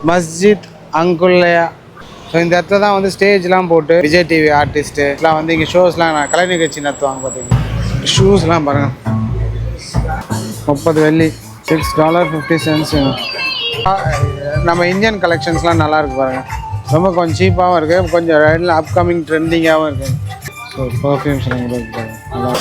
மஸ்ஜித் அங்குல்லையா. So இந்த இடத்துல தான் வந்து ஸ்டேஜ்லாம் போட்டு விஜய் டிவி ஆர்டிஸ்ட்டுலாம் வந்து இங்கே ஷோஸ்லாம் கலை நிகழ்ச்சி நடத்துவாங்க. பார்த்தீங்கன்னா ஷூஸ்லாம் பாருங்கள், 30 வெள்ளி, $6.50. நம்ம இந்தியன் கலெக்ஷன்ஸ்லாம் நல்லாயிருக்கு பாருங்கள். ரொம்ப கொஞ்சம் சீப்பாகவும் இருக்குது, கொஞ்சம் அப்கமிங் ட்ரெண்டிங்காகவும் இருக்குது. ஸோ பர்ஃப்யூம்ஸ்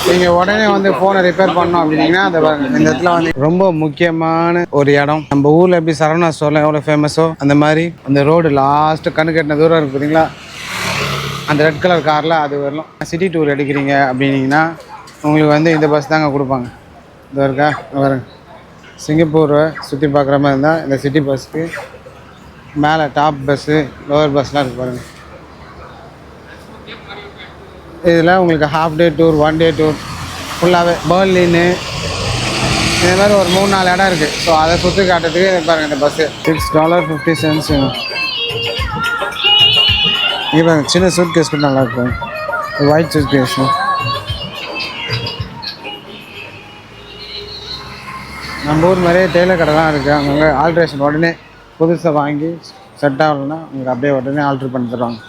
நீங்கள் உடனே வந்து ஃபோனை ரிப்பேர் பண்ணோம் அப்படின்னீங்கன்னா அந்த இந்த இடத்துல வந்து ரொம்ப முக்கியமான ஒரு இடம். நம்ம ஊரில் எப்படி சரவணா ஸ்டோர்லாம் எவ்வளோ ஃபேமஸோ அந்த மாதிரி அந்த ரோடு லாஸ்ட்டு கண்ணு கட்டின தூரம் இருக்குது பார்த்தீங்களா, அந்த ரெட் கலர் காரில் அது வரலாம். சிட்டி டூர் எடுக்கிறீங்க அப்படின்னீங்கன்னா உங்களுக்கு வந்து இந்த பஸ் தாங்க கொடுப்பாங்க. இது இருக்கா பாருங்க, சிங்கப்பூரை சுற்றி பார்க்குற மாதிரி இருந்தால் இந்த சிட்டி பஸ்ஸுக்கு மேலே டாப் பஸ்ஸு லோவர் பஸ்லாம் இருக்குது பாருங்கள். இதில் உங்களுக்கு half day tour, 1 day tour ஃபுல்லாகவே பெர்லின்னு இந்த மாதிரி ஒரு 3-4 இடம் இருக்குது. ஸோ அதை சுற்றி காட்டுறதுக்கு பாருங்கள் இந்த பஸ்ஸு $6.50. இங்கே பாருங்க, சின்ன சூட் கேஸ் கூட நல்லாயிருக்கும், ஒயிட் சூட் கேஸு. நம்ம ஊர் மாதிரியே டெய்லர் கடை தான் இருக்குது. அங்கங்கே ஆல்ட்ரேஷன் உடனே புதுசாக வாங்கி செட் ஆகலைன்னா உங்களுக்கு அப்படியே உடனே ஆல்ட்ரு பண்ணி தருவாங்க.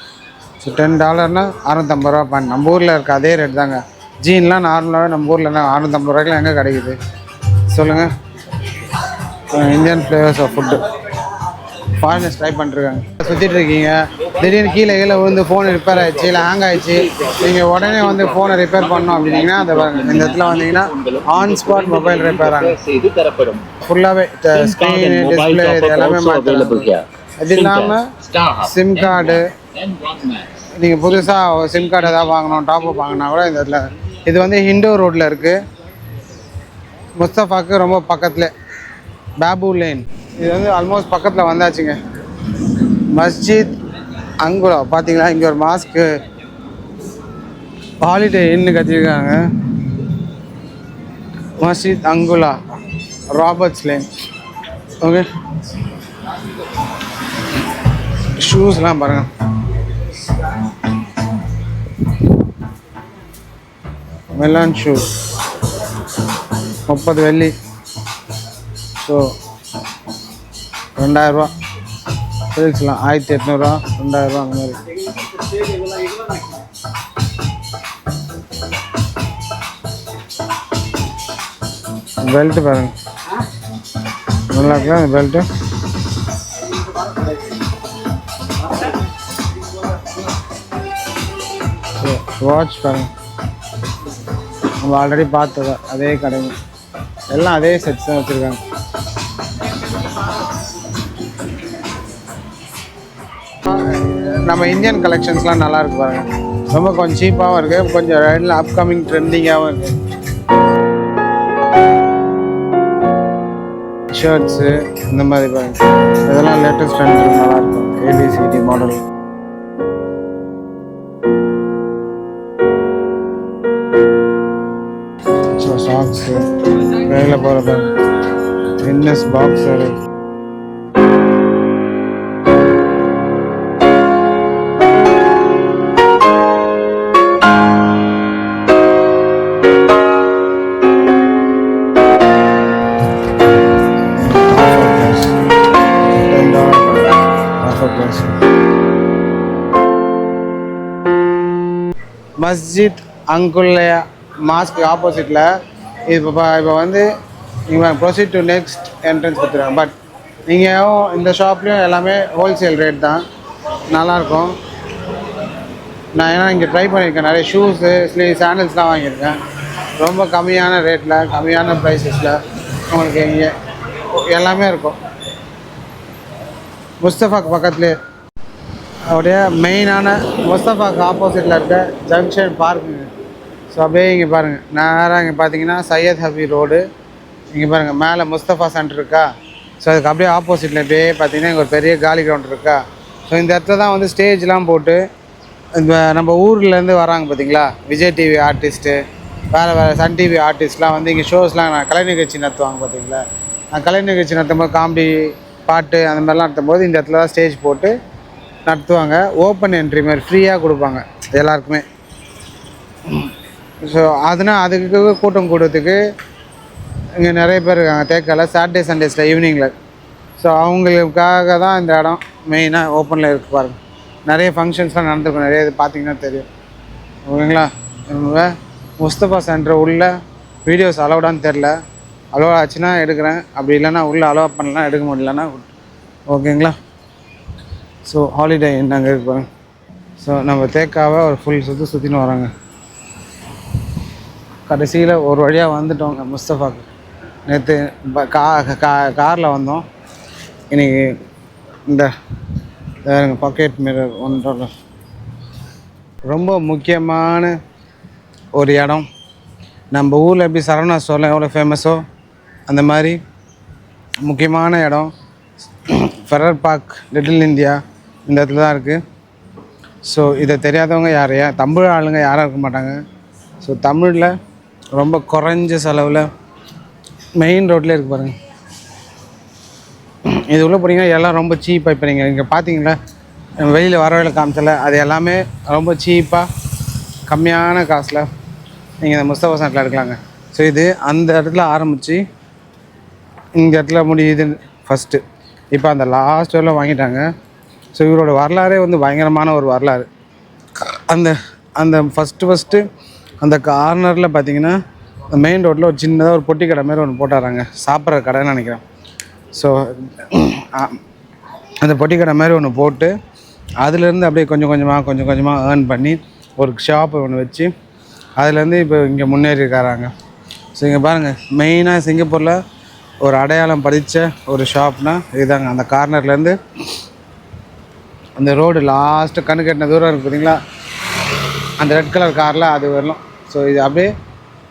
ஸோ $10னா $650 நம்ம ஊரில் இருக்க அதே ரேட் தாங்க. ஜீன்லாம் நார்மலாகவே நம்ம ஊரில் $650 எங்கே கிடைக்குது சொல்லுங்கள். Indian flavours of food foreigners try பண்ணிருக்காங்க. சுற்றிட்டு இருக்கீங்க, திடீர்னு கீழே விழுந்து ஃபோன் ரிப்பேர் ஆகிடுச்சு, இல்லை ஹேங் ஆகிடுச்சு, நீங்கள் உடனே வந்து ஃபோனை ரிப்பேர் பண்ணோம் அப்படின்னீங்கன்னா அந்த இந்த இடத்துல வந்தீங்கன்னா ஆன் ஸ்பாட் மொபைல் ரிப்பேர் ஆகும். ஃபுல்லாகவே ஸ்க்ரீனு, டிஸ்பிளே இது எல்லாமே மாற்றிடுறாங்க. அது இல்லாமல் சிம் கார்டு, நீங்கள் புதுசாக சிம் கார்டு எதாவது வாங்கணும், டாப்அப் வாங்கினா கூட இந்த இடத்துல. இது வந்து ஹிண்டோ ரோட்டில் இருக்குது, முஸ்தஃபாவுக்கு ரொம்ப பக்கத்தில், பாபு லேன். இது வந்து ஆல்மோஸ்ட் பக்கத்தில் வந்தாச்சுங்க. மஸ்ஜித் அங்குலா பார்த்தீங்களா, இங்கே ஒரு மாஸ்க்கு ஹாலிடே இன்னு கட்டியிருக்காங்க. மஸ்ஜித் அங்குலா, ராபர்ட்ஸ் லேன். ஓகே, ஷூஸ்லாம் பாருங்கள், மெலான் ஷூ 30 வெள்ளி. ஸோ $2000 பிரிச்சுலாம், 1800, $2000 அந்த மாதிரி. பெல்ட்டு பாருங்கள், நல்லா இருக்கலாம் இந்த பெல்ட்டு. வாட்ச் பாருங்கள், நம்ம ஆல்ரெடி பார்த்தது அதே கடைங்க, எல்லாம் அதே செட்ஸ் தான் வச்சுருக்காங்க. நம்ம இந்தியன் கலெக்ஷன்ஸ்லாம் நல்லாயிருக்கு பாருங்கள். ரொம்ப கொஞ்சம் சீப்பாகவும் இருக்குது, கொஞ்சம் அப்கமிங் ட்ரெண்டிங்காகவும் இருக்குது. ஷர்ட்ஸு இந்த மாதிரி பாருங்கள், இதெல்லாம் லேட்டஸ்ட் ட்ரெண்ட் நல்லாயிருக்கும். ABCD model. சாக்ஸு கையில் போகிற இன்னஸ் பாக்ஸரு, மஸ்ஜித் அங்குல்லையா மாஸ்க்கு ஆப்போசிட்டில் இப்போ வந்து நீங்கள் ப்ரொசீட் டு நெக்ஸ்ட் என்ட்ரன்ஸ் கொடுத்துருக்காங்க. பட் நீங்கள் இந்த ஷாப்லேயும் எல்லாமே ஹோல்சேல் ரேட் தான், நல்லாயிருக்கும். நான் ஏன்னா இங்கே ட்ரை பண்ணியிருக்கேன், நிறைய ஷூஸு, சாண்டல்ஸ்லாம் வாங்கியிருக்கேன். ரொம்ப கம்மியான ரேட்டில், கம்மியான ப்ரைஸஸில் உங்களுக்கு இங்கே எல்லாமே இருக்கும். முஸ்தஃபாக்கு பக்கத்துலேயே அப்படியே மெயினான முஸ்தஃபாக்கு ஆப்போசிட்டில் இருக்க ஜங்ஷன் பார்க்குங்க. ஸோ அப்படியே இங்கே பாருங்கள், நேராக இங்கே பார்த்தீங்கன்னா சையத் ஹபி ரோடு, இங்கே பாருங்கள் மேலே முஸ்தஃபா சென்டர் இருக்கா. ஸோ அதுக்கு அப்படியே ஆப்போசிட்டில் அப்படியே பார்த்தீங்கன்னா இங்கே ஒரு பெரிய காலி கிரவுண்ட் இருக்கா. ஸோ இந்த இடத்துல தான் வந்து ஸ்டேஜ்லாம் போட்டு இந்த நம்ம ஊர்லேருந்து வராங்க பார்த்தீங்களா, விஜய் டிவி ஆர்டிஸ்ட்டு, வேறு சன் டிவி ஆர்டிஸ்ட்லாம் வந்து இங்கே ஷோஸ்லாம் கலை நிகழ்ச்சி நடத்துவாங்க பார்த்தீங்களா. கலை நிகழ்ச்சி நடத்தும் போது காமெடி பாட்டு அந்த மாதிரிலாம் நடத்தும் போது இந்த இடத்துல தான் ஸ்டேஜ் போட்டு நடத்துவாங்க. ஓப்பன் என்ட்ரி மாதிரி ஃப்ரீயாக கொடுப்பாங்க எல்லாருக்குமே. ஸோ அதுக்கு கூட்டம் கூடுறதுக்கு இங்கே நிறைய பேர் இருக்காங்க தேக்கால. சாட்டர்டே சண்டேஸில் ஈவினிங்கில். ஸோ அவங்களுக்காக தான் இந்த இடம் மெயினாக ஓப்பனில் இருக்குது பாருங்கள். நிறைய ஃபங்க்ஷன்ஸ்லாம் நடந்துருக்கும், நிறைய இது பார்த்தீங்கன்னா தெரியும். ஓகேங்களா? நம்ம முஸ்தபா சென்டர் உள்ள வீடியோஸ் அலோடான்னு தெரில, அலோவ் ஆச்சுன்னா எடுக்கிறேன், அப்படி இல்லைன்னா உள்ளே அலோவ் பண்ணலாம், எடுக்க முடியலன்னா ஓகேங்களா? ஸோ ஹாலிடே இன் அங்கே இருக்கு பாருங்க. ஸோ நம்ம தேக்காவை ஒரு ஃபுல் சுற்றின்னு வராங்க. கடைசியில் ஒரு வழியாக வந்துட்டோங்க முஸ்தபாவுக்கு. நேற்று காரில் வந்தோம், இன்றைக்கி இந்த பாக்கெட் மிரர் ஒன்றோட ரொம்ப முக்கியமான ஒரு இடம். நம்ம ஊரில் எப்படி சரவணா ஸ்டோர்லாம் எவ்வளோ ஃபேமஸோ அந்த மாதிரி முக்கியமான இடம் ஃபெரர் பார்க் லிட்டில் இந்தியா இந்த இடத்துல தான் இருக்குது. ஸோ இதை தெரியாதவங்க தமிழ் ஆளுங்க யாரும் இருக்க மாட்டாங்க. ஸோ தமிழில் ரொம்ப குறைஞ்ச செலவில் மெயின் ரோட்லேயே இருக்குது பாருங்கள். இது உள்ளே போனீங்கன்னா எல்லாம் ரொம்ப சீப்பாக. இப்போ நீங்கள் இங்கே பார்த்தீங்களா, வெளியில் வர வேலை காமிச்சல, அது எல்லாமே ரொம்ப சீப்பாக கம்மியான காசில் நீங்கள் இந்த முஸ்தபா சென்டரில் எடுக்கலாங்க. ஸோ இது அந்த இடத்துல ஆரம்பித்து இந்த இடத்துல முடியுது ஃபஸ்ட்டு. இப்போ அந்த லாஸ்ட் வரல வாங்கிட்டாங்க. ஸோ இவரோட வரலாறே வந்து பயங்கரமான ஒரு வரலாறு. அந்த அந்த ஃபஸ்ட்டு அந்த கார்னரில் பார்த்தீங்கன்னா மெயின் ரோட்டில் ஒரு சின்னதாக ஒரு பொட்டி கடை மாதிரி ஒன்று போட்டாராங்க, சாப்பிட்ற கடைன்னு நினைக்கிறேன். ஸோ அந்த பொட்டி கடை மாதிரி ஒன்று போட்டு அதுலேருந்து அப்படியே கொஞ்சம் கொஞ்சமாக ஏர்ன் பண்ணி ஒரு ஷாப்பு ஒன்று வச்சு அதுலேருந்து இப்போ இங்கே முன்னேறி இருக்காராங்க. ஸோ இங்கே பாருங்கள், மெயினாக சிங்கப்பூரில் ஒரு அடையாளம் பதிச்ச ஒரு ஷாப்னால் இதுதாங்க. அந்த கார்னர்லேருந்து அந்த ரோடு லாஸ்ட்டு கண்ணு கட்டின தூரம் இருக்குது பார்த்தீங்களா, அந்த ரெட் கலர் காரில் அது வரலாம். ஸோ இது அப்படியே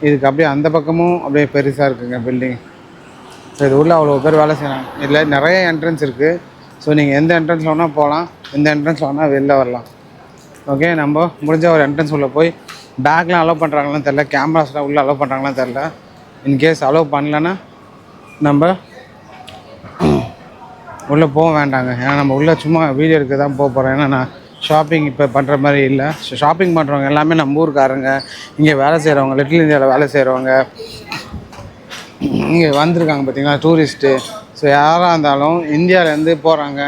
இதுக்கு அப்படியே அந்த பக்கமும் அப்படியே பெருசாக இருக்குங்க பில்டிங். ஸோ இது உள்ள அவ்வளோ பேர் வேலை செய்யலாம். இதில் நிறைய என்ட்ரன்ஸ் இருக்குது. ஸோ நீங்கள் எந்த என்ட்ரன்ஸில் வேணால் போகலாம், எந்த என்ட்ரன்ஸில் வேணால் வெளில வரலாம். ஓகே, நம்ம முடிஞ்ச ஒரு என்ட்ரன்ஸ் உள்ளே போய் பேக்லாம் அலோவ் பண்ணுறாங்களான்னு தெரில, கேமராஸ்லாம் உள்ளே அலோவ் பண்ணுறாங்களான்னு தெரில. இன்கேஸ் அலோவ் பண்ணலன்னா நம்ம உள்ளே போக வேண்டாங்க. ஏன்னா நம்ம உள்ளே சும்மா வீடியோ எடுக்க தான் போக போகிறோம். ஏன்னா நான் ஷாப்பிங் இப்போ பண்ணுற மாதிரி இல்லை. ஷாப்பிங் பண்ணுறவங்க எல்லாமே நம்ம ஊருக்காரங்க, இங்கே வேலை செய்கிறவங்க, லிட்டில் இந்தியாவில் வேலை செய்கிறவங்க, இங்கே வந்திருக்காங்க பார்த்தீங்களா, டூரிஸ்ட்டு. ஸோ யாராக இருந்தாலும் இந்தியாவிலேருந்து போகிறாங்க,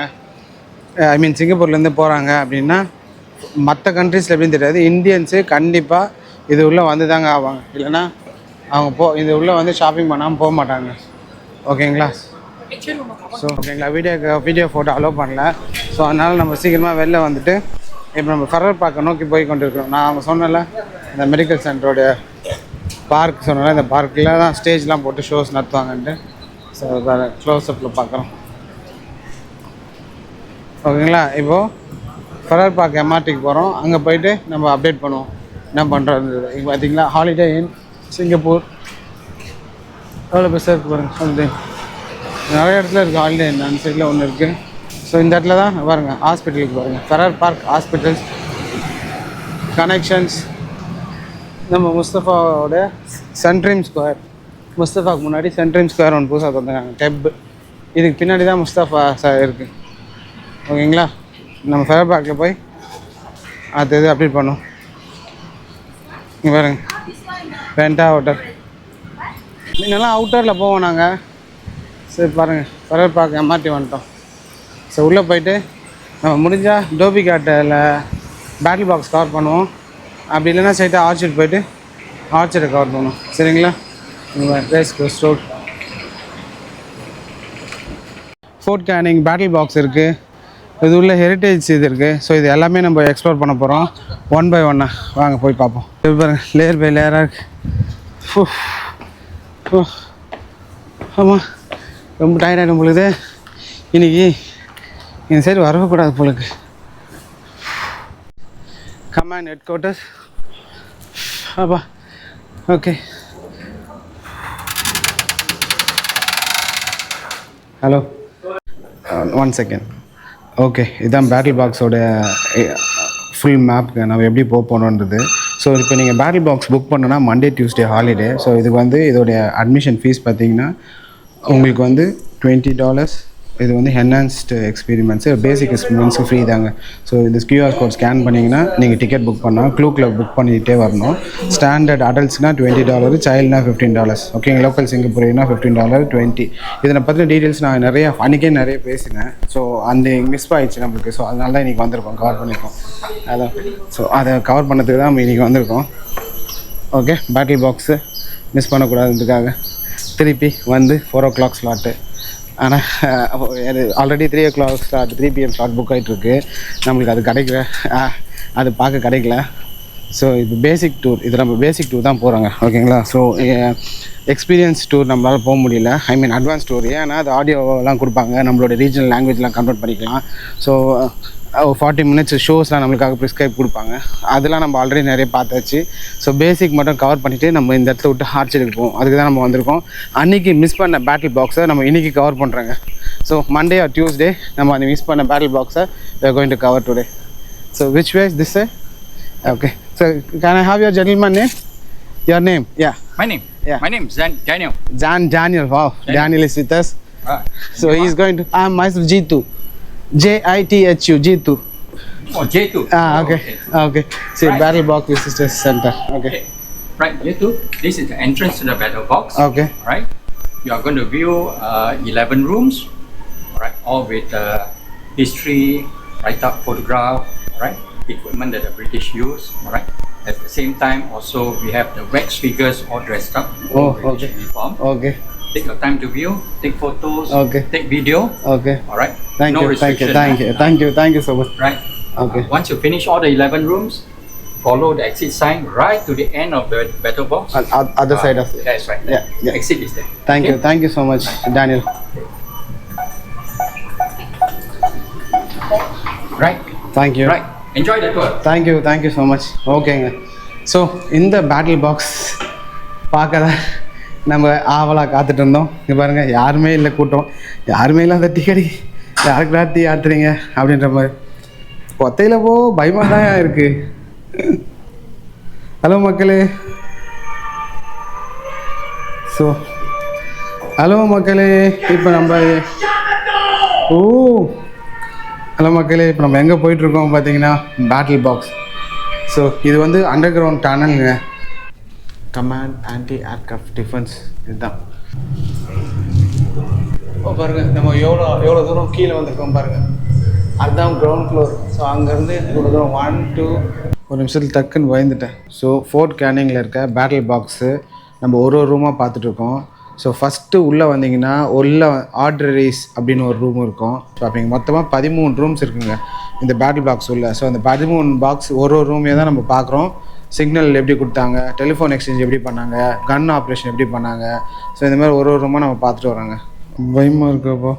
ஐ மீன் சிங்கப்பூர்லேருந்து போகிறாங்க அப்படின்னா மற்ற கண்ட்ரீஸில் எப்படின்னு தெரியாது, இந்தியன்ஸு கண்டிப்பாக இது உள்ளே வந்து தாங்க ஆவாங்க. இல்லைன்னா அவங்க இது உள்ளே வந்து ஷாப்பிங் பண்ணாமல் போக மாட்டாங்க. ஓகேங்களா? ஸோ ஓகேங்களா, வீடியோ ஃபோட்டோ அலோவ் பண்ணல. ஸோ அதனால் நம்ம சீக்கிரமாக வெளில வந்துட்டு இப்போ நம்ம ஃபெரர் பார்க்கை நோக்கி போய் கொண்டு இருக்கிறோம். நான் அவங்க சொன்னல இந்த மெடிக்கல் சென்டரோடைய பார்க் சொன்னால, இந்த பார்க்கில் தான் ஸ்டேஜ்லாம் போட்டு ஷோஸ் நடத்துவாங்கன்ட்டு. ஸோ அதை க்ளோஸ்அப்பில் பார்க்குறோம். ஓகேங்களா, இப்போது ஃபெரர் பார்க் எம்ஆர்டிக்கு போகிறோம். அங்கே போயிட்டு நம்ம அப்டேட் பண்ணுவோம் என்ன பண்ணுறது. இங்கே பார்த்தீங்களா, ஹாலிடே இன் சிங்கப்பூர் எவ்வளோ பெருசாக இருக்குது பாருங்கள். ஹாலிடே நிறைய இடத்துல இருக்குது. ஹாலிடே இன் அந்த சைடில் ஒன்று இருக்குது. ஸோ இந்த இடத்துல தான் பாருங்கள், ஹாஸ்பிட்டலுக்கு பாருங்கள், ஃபெரர் பார்க் ஹாஸ்பிட்டல்ஸ் கனெக்ஷன்ஸ். நம்ம முஸ்தபாவோட சென்ட்ரீம் ஸ்கொயர், முஸ்தபாவுக்கு முன்னாடி சென்ட்ரீம் ஸ்கொயர் ஒன்று புதுசாக தந்துருக்காங்க, டெப். இதுக்கு பின்னாடி தான் முஸ்தபா இருக்குது. ஓகேங்களா, நம்ம ஃபெரர் பார்க்கில் போய் அது இது அப்டேட் பண்ணோம். இங்கே பாருங்க, பென்டா ஹோட்டல். முன்னெல்லாம் அவுட்டரில் போவோம் நாங்கள். சரி பாருங்கள், ஃபெரர் பார்க் எம்ஆர்டி வந்துட்டோம். ஸோ உள்ளே போயிட்டு நம்ம முடிஞ்சால் டோபி காட்டில் பேட்டில் பாக்ஸ் கவர் பண்ணுவோம். அப்படி இல்லைன்னா ஸ்ட்ரைட்டாக ஆர்ச்சர்ட் போயிட்டு ஆர்ச்சர்டை கவர் பண்ணுவோம். சரிங்களா? Race Course Road, Fort Canning Battle Box இருக்குது. இது உள்ள ஹெரிட்டேஜ் இது இருக்குது. ஸோ இது எல்லாமே நம்ம எக்ஸ்ப்ளோர் பண்ண போகிறோம் ஒன் பை ஒன்னாக. வாங்க போய் பார்ப்போம். இது பாருங்கள், லேயர் பை லேயராக இருக்குது. ஆமாம், ரொம்ப டயர்டாகிடும் பொழுது. இன்றைக்கி இந்த சைடு வரக்கூடாது பொழுது. Command head quarters. அப்பா ஓகே, ஹலோ, 1 செகண்ட். ஓகே, இதுதான் பேட்டில் பாக்ஸோட ஃபுல் மேப்க்கு நம்ம எப்படி போகணுன்றது. ஸோ இப்போ நீங்கள் பேட்டில் பாக்ஸ் புக் பண்ணணுன்னா மண்டே டியூஸ்டே ஹாலிடே. ஸோ இதுக்கு வந்து இதோடைய அட்மிஷன் ஃபீஸ் பார்த்தீங்கன்னா உங்களுக்கு வந்து $20 இது வந்து என்ஹான்ஸ்டு எக்ஸ்பீரியன்ஸு, பேசிக் எக்ஸ்பீரியன்ஸுக்கு ஃப்ரீ தாங்க. ஸோ இந்த QR கோட் ஸ்கேன் பண்ணிங்கன்னா நீங்கள் டிக்கெட் புக் பண்ணால் க்ளூக்கில் புக் பண்ணிகிட்டே வரணும். ஸ்டாண்டர்ட் அடல்ட்ஸ்னால் $20, சைல்டுனா $15. ஓகேங்க. லோக்கல் சிங்கப்பூரினா $15, 20. இதனை பற்றின டீட்டெயில்ஸ் நான் அன்றைக்கே நிறைய பேசினேன். ஸோ அந்த மிஸ் ஆகிடுச்சு நம்மளுக்கு. ஸோ அதனால தான் இன்றைக்கி வந்திருக்கோம், கவர் பண்ணியிருக்கோம். அதான் ஸோ அதை கவர் பண்ணதுக்கு தான் நம்ம இன்றைக்கி வந்திருக்கோம். ஓகே, பேட்டில் பாக்ஸு மிஸ் பண்ணக்கூடாதுன்றதுக்காக திருப்பி வந்து 4 o'clock ஸ்லாட்டு. ஆனால் already 3 o'clock slot, 3 PM slot book ஆகிட்டுருக்கு. நம்மளுக்கு அது கிடைக்கல, அது பார்க்க கிடைக்கல. ஸோ இது பேசிக் டூர், இது நம்ம பேசிக் டூர் தான் போகிறாங்க. ஓகேங்களா. ஸோ எக்ஸ்பீரியன்ஸ் டூர் நம்மளால் போக முடியல. ஐ மீன் அட்வான்ஸ் டூர். ஏன்னா அது ஆடியோலாம் கொடுப்பாங்க, நம்மளோட ரீஜனல் லாங்குவேஜ்லாம் கன்வெர்ட் பண்ணிக்கலாம். ஸோ 40 minutes ஷோஸ்லாம் நம்மளுக்காக ப்ரிஸ்கிரைப் கொடுப்பாங்க. அதெல்லாம் நம்ம ஆல்ரெடி நிறைய பார்த்தாச்சு. ஸோ பேசிக் மட்டும் கவர் பண்ணிவிட்டு நம்ம இந்த இடத்துல விட்டு ஆர்ச்சரிக்கு போவோம். அதுக்கு தான் நம்ம வந்திருக்கோம். அன்றைக்கி மிஸ் பண்ண பேட்டில் பாக்ஸை நம்ம இன்றைக்கி கவர் பண்ணுறோங்க. ஸோ மண்டே ஆர் டியூஸ்டே நம்ம அந்த மிஸ் பண்ண பேட்டில் பாக்ஸை we are going to cover today. So which way is this way? Okay. So can I have your gentleman name? Your name? Yeah. My name? Yeah. My name is Daniel. Daniel. Wow. Daniel is with us. So he's going to... I'm myself Jitu. JITHU, Jitu. Oh, J2. Okay. Okay. See, Right. Battle Box Visitors Center. Okay. Right, J2. This is the entrance to the battle box. Okay. Right. You are going to view 11 rooms. Right. All with history, write-up photograph. Right. Equipment that the British use. Right. At the same time, also we have the wax figures all dressed up. Oh, British okay. uniform. Okay. Take your time to view, take photos, Okay. take video. Okay. All right. Thank No you. Thank you. restriction. Thank you. Thank you. Thank you so much. Right. Okay. Once you finish all the 11 rooms, follow the exit sign right to the end of the battle box. Other side of it. That's right. Yeah. The Yeah. exit is there. Thank you. Thank you so much, Daniel. Right. Thank you. Right. Enjoy the tour. Thank you. Thank you so much. ஓகேங்க. So இந்த battle box பார்க்க தான் நம்ம ஆவலாக காத்துட்டு இருந்தோம். இங்கே பாருங்கள், யாருமே இல்லை, கூட்டம் யாருமே இல்லை. அந்த டீ கடை யாருக்கு டீ ஆட்டுறீங்க அப்படின்ற மாதிரி ஒத்தையில் பயமாக தான் இருக்குது. ஹலோ மக்களே. ஸோ ஹலோ மக்களே, இப்போ நம்ம ஹலோ மக்களே, இப்போ நம்ம எங்கே போயிட்டுருக்கோம் பார்த்தீங்கன்னா பேட்டில் பாக்ஸ். ஸோ இது வந்து அண்டர் கிரவுண்ட் டனலுங்க. கமாண்ட் ஆன்டி ஏர்க்ராஃப்ட் டிஃபென்ஸ் இதுதான். பாருங்கள், நம்ம எவ்வளோ தூரம் கீழே வந்திருக்கோம் பாருங்கள். அதுதான் கிரவுண்ட் ஃப்ளோர். ஸோ அங்கேருந்து இவ்வளோ தூரம் 1 2 ஒரு நிமிஷத்தில் டக்குன்னு பயந்துட்டேன். ஸோ ஃபோர்ட் கேனிங்கில் இருக்க பேட்டில் பாக்ஸு நம்ம ஒரு ரூமாக பார்த்துட்ருக்கோம். ஸோ ஃபஸ்ட்டு உள்ளே வந்தீங்கன்னா உள்ள ஆர்டரீஸ் அப்படின்னு ஒரு ரூம் இருக்கும். ஸோ அப்போ இங்கே மொத்தமாக 13 ரூம்ஸ் இருக்குங்க இந்த பேட்டில் பாக்ஸ் உள்ள. ஸோ அந்த 13 பாக்ஸ் ஒரு ரூமே தான் நம்ம பார்க்குறோம். சிக்னல் எப்படி கொடுத்தாங்க, டெலிஃபோன் எக்ஸ்சேஞ்ச் எப்படி பண்ணாங்க, கன் ஆப்ரேஷன் எப்படி பண்ணாங்க. ஸோ இந்த மாதிரி ஒரு ரூமாக நம்ம பார்த்துட்டு வரோங்க. பயமாக இருக்கப்போ